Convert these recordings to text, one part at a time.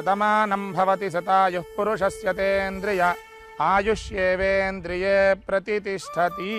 शतमानं भवति शतायुः पुरुषस्य तेन्द्रिय आयुष्येवेन्द्रिये प्रतितिष्ठति।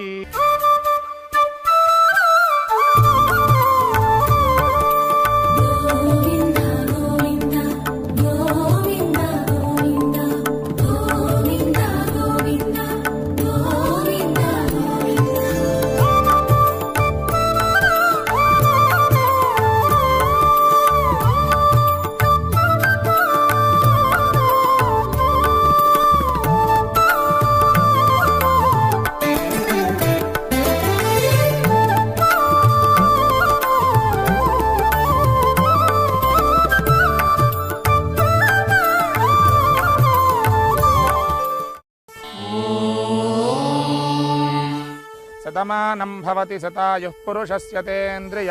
शतमानं भवति शतायुः पुरुषस्य तेन्द्रिय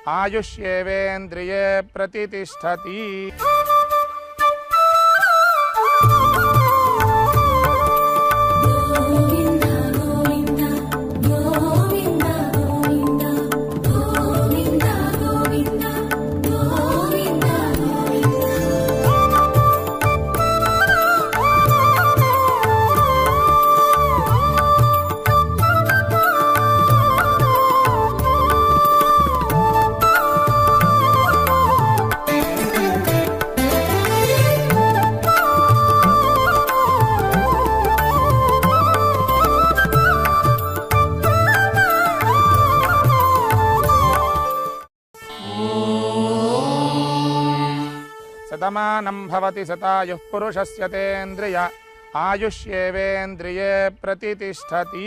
आयुष्येवेन्द्रिये प्रतितिष्ठति। शतमानं भवति शतायुः पुरुषस्य तेन्द्रिय आयुष्येवेन्द्रिये प्रतितिष्ठति।